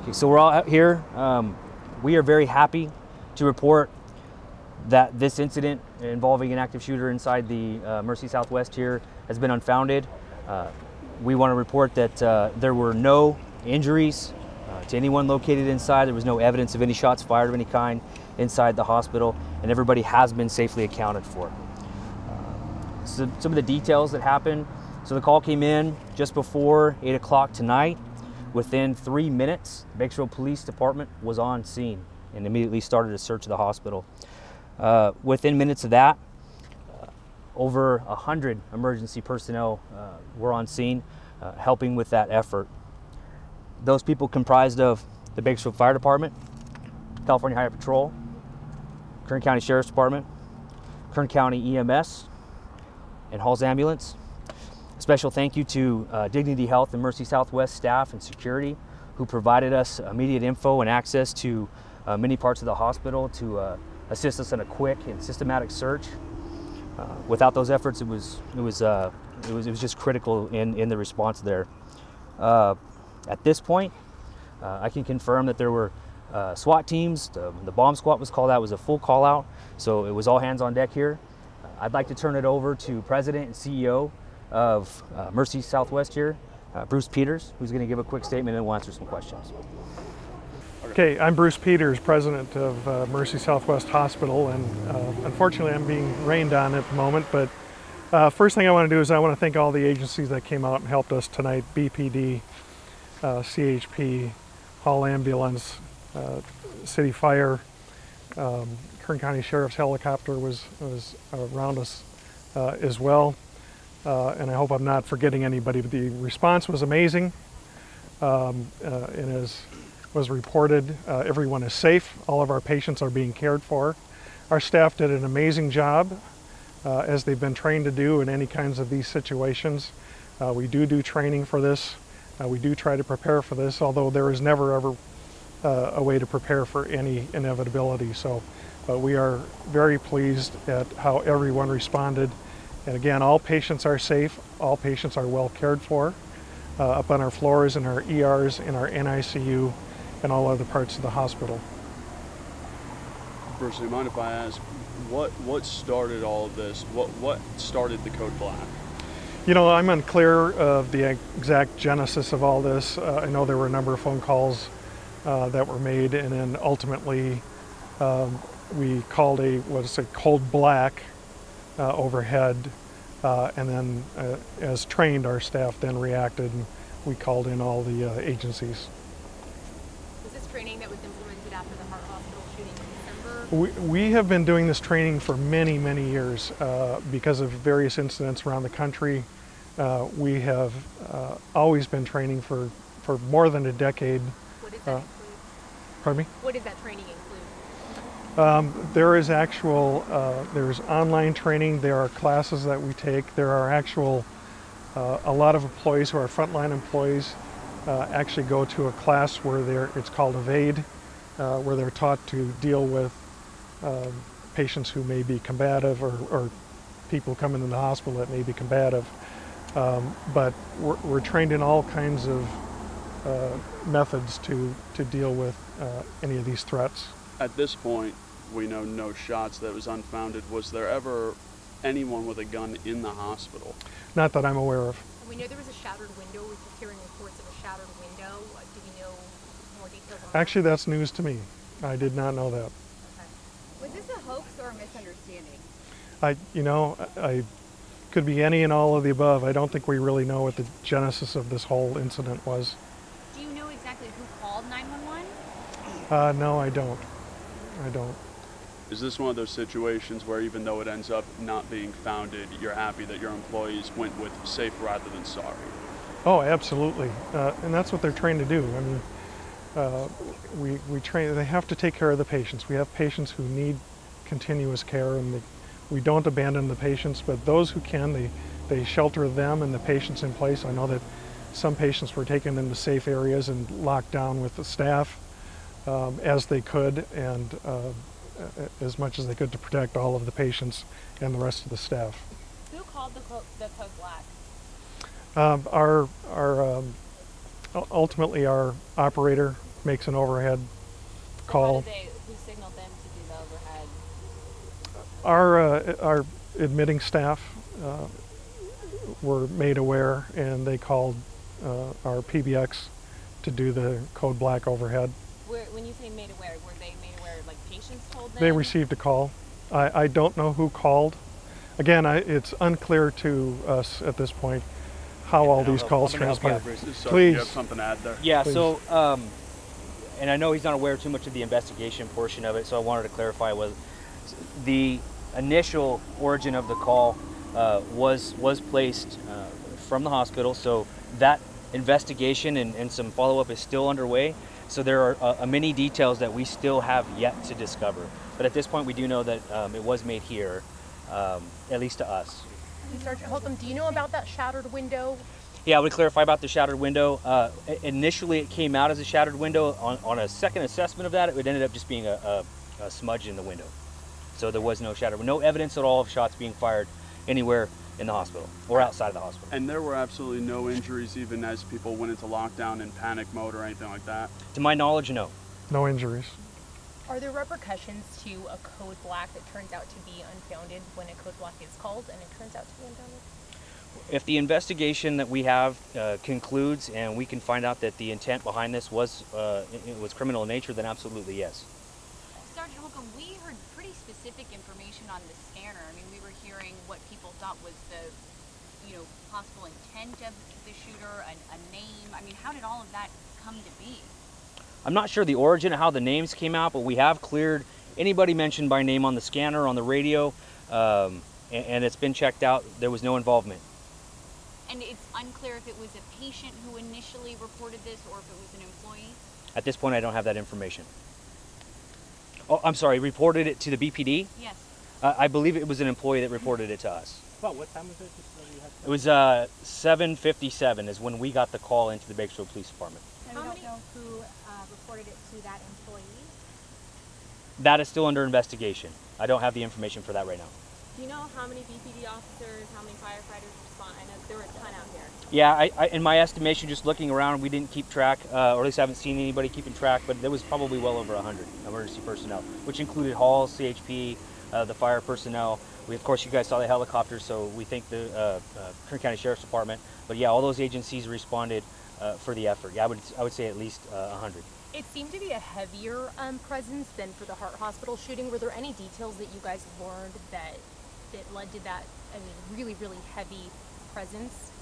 Okay, so we're all out here. We are very happy to report that this incident involving an active shooter inside the Mercy Southwest here has been unfounded. We want to report that there were no injuries to anyone located inside. There was no evidence of any shots fired of any kind inside the hospital, and everybody has been safely accounted for. So some of the details that happened. So the call came in just before 8 o'clock tonight. Within 3 minutes, the Bakersfield Police Department was on scene and immediately started a search of the hospital. Within minutes of that, over 100 emergency personnel were on scene helping with that effort. Those people comprised of the Bakersfield Fire Department, California Highway Patrol, Kern County Sheriff's Department, Kern County EMS, and Hall's Ambulance. A special thank you to Dignity Health and Mercy Southwest staff and security who provided us immediate info and access to many parts of the hospital to assist us in a quick and systematic search. Without those efforts, it was just critical in the response there. At this point, I can confirm that there were SWAT teams. The bomb squad was called out. It was a full call out, so it was all hands on deck here. I'd like to turn it over to President and CEO of Mercy Southwest here, Bruce Peters, who's going to give a quick statement and we'll answer some questions. Okay, I'm Bruce Peters, president of Mercy Southwest Hospital, and unfortunately I'm being rained on at the moment, but first thing I want to do is I want to thank all the agencies that came out and helped us tonight: BPD, CHP, Hall Ambulance, City Fire, Kern County Sheriff's helicopter was around us as well. And I hope I'm not forgetting anybody, but the response was amazing. And as was reported, everyone is safe. All of our patients are being cared for. Our staff did an amazing job, as they've been trained to do in any kinds of these situations. We do training for this. We do try to prepare for this, although there is never ever a way to prepare for any inevitability. But we are very pleased at how everyone responded. And again, all patients are safe, all patients are well cared for up on our floors, in our ERs, in our NICU, and all other parts of the hospital. Bruce, do you mind if I ask, what started all of this? What started the code black? You know, I'm unclear of the exact genesis of all this. I know there were a number of phone calls that were made, and then ultimately we called a code black overhead, and then as trained, our staff then reacted and we called in all the agencies. Was this training that was implemented after the Heart Hospital shooting in December? We have been doing this training for many years because of various incidents around the country. We have always been training for more than a decade. What does that include? Pardon me? What does that training include? There is there's online training, there are classes that we take, there are a lot of employees who are frontline employees actually go to a class where it's called Evade, where they're taught to deal with patients who may be combative or people coming into the hospital that may be combative. But we're trained in all kinds of methods to deal with any of these threats. At this point, we know no shots. That was unfounded. Was there ever anyone with a gun in the hospital? Not that I'm aware of. We know there was a shattered window. We keep hearing reports of a shattered window. Do we know more details on Actually, that's news to me. I did not know that. Okay. Was this a hoax or a misunderstanding? I could be any and all of the above. I don't think we really know what the genesis of this whole incident was. Do you know exactly who called 911? No, I don't. Is this one of those situations where even though it ends up not being founded, you're happy that your employees went with safe rather than sorry? Oh, absolutely. And that's what they're trained to do. I mean, we train, they have to take care of the patients. We have patients who need continuous care, and we don't abandon the patients, but those who can, they shelter them and the patients in place. I know that some patients were taken into safe areas and locked down with the staff as they could, and as much as they could to protect all of the patients and the rest of the staff. Who called the code black? Ultimately our operator makes an overhead So call. who signaled them to do the overhead? Our admitting staff were made aware, and they called our PBX to do the code black overhead. When you say made aware, were they made aware, like patients told them? They received a call. I don't know who called. Again, it's unclear to us at this point how all these calls transpire. So Please. you have something to add there? Yeah, Please. so, and I know he's not aware too much of the investigation portion of it, so I wanted to clarify was the initial origin of the call was placed from the hospital, so that investigation and some follow-up is still underway. So there are many details that we still have yet to discover. But at this point, we do know that it was made here, at least to us. Sergeant Holcomb, do you know about that shattered window? Yeah, I would clarify about the shattered window. Initially, it came out as a shattered window. On a second assessment of that, it ended up just being a smudge in the window. So there was no shattered, no evidence at all of shots being fired anywhere in the hospital or outside of the hospital. And there were absolutely no injuries even as people went into lockdown in panic mode or anything like that? To my knowledge, no. No injuries. Are there repercussions to a code black that turns out to be unfounded when a code black is called and it turns out to be unfounded? If the investigation that we have concludes and we can find out that the intent behind this was criminal in nature, then absolutely yes. Sergeant Holcomb, we heard pretty specific information on the scanner. I mean, we were hearing what people thought was the, possible intent of the shooter, a name. I mean, how did all of that come to be? I'm not sure the origin of how the names came out, but we have cleared anybody mentioned by name on the scanner, on the radio, and it's been checked out. There was no involvement. And it's unclear if it was a patient who initially reported this or if it was an employee? At this point, I don't have that information. Oh, I'm sorry, reported it to the BPD? Yes. I believe it was an employee that reported it to us. About what time was it? It was 7:57 is when we got the call into the Bakersfield Police Department. And we don't know who reported it to that employee? That is still under investigation. I don't have the information for that right now. Do you know how many BPD officers, how many firefighters respond? I know there were a ton out here. Yeah, I in my estimation, just looking around, we didn't keep track, or at least I haven't seen anybody keeping track, but there was probably well over 100 emergency personnel, which included halls, CHP, the fire personnel. Of course, you guys saw the helicopters, so we thank the Kern County Sheriff's Department. But yeah, all those agencies responded for the effort. Yeah, I would say at least 100. It seemed to be a heavier presence than for the Heart Hospital shooting. Were there any details that you guys learned that led to that, really, really heavy presence?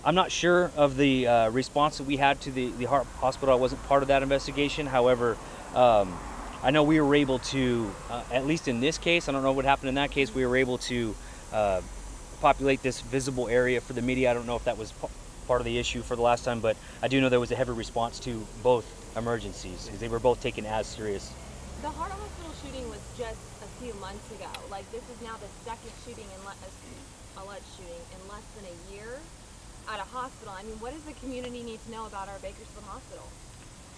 I'm not sure of the response that we had to the Heart Hospital. I wasn't part of that investigation. However, I know we were able to, at least in this case, I don't know what happened in that case, we were able to populate this visible area for the media. I don't know if that was part of the issue for the last time, but I do know there was a heavy response to both emergencies because they were both taken as serious. The Heart Hospital shooting was just a few months ago. Like, this is now the second shooting, alleged shooting, in less than a year at a hospital. I mean, what does the community need to know about our Bakersfield Hospital?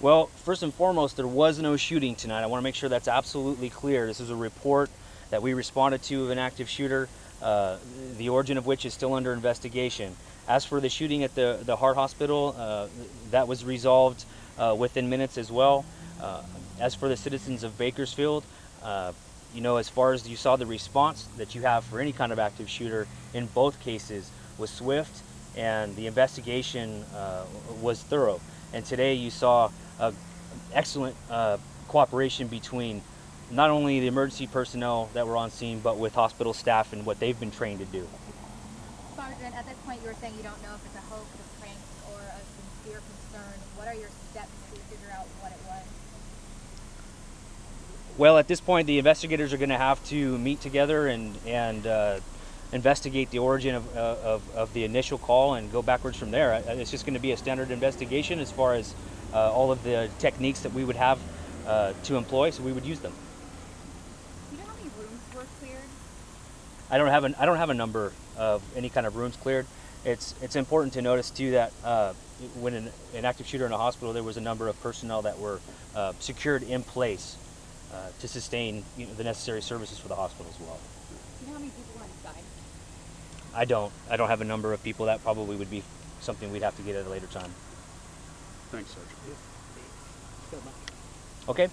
Well, first and foremost, there was no shooting tonight. I want to make sure that's absolutely clear. This is a report that we responded to of an active shooter, the origin of which is still under investigation. As for the shooting at the Heart Hospital, that was resolved within minutes as well. As for the citizens of Bakersfield, as far as you saw the response that you have for any kind of active shooter in both cases was swift, and the investigation was thorough. And today you saw excellent cooperation between not only the emergency personnel that were on scene, but with hospital staff and what they've been trained to do. Sergeant, at this point you were saying you don't know if it's a hoax, a prank, or a sincere concern. What are your steps to figure out what it was? Well, at this point, the investigators are going to have to meet together and investigate the origin of the initial call and go backwards from there. It's just going to be a standard investigation as far as all of the techniques that we would have to employ, so we would use them. Do you know how many rooms were cleared? I don't have a number of any kind of rooms cleared. It's important to notice too that when an active shooter in a hospital, there was a number of personnel that were secured in place to sustain the necessary services for the hospital as well. Do you know how many people were inside? I don't have a number of people. That probably would be something we'd have to get at a later time. Thanks, Sergeant. Okay?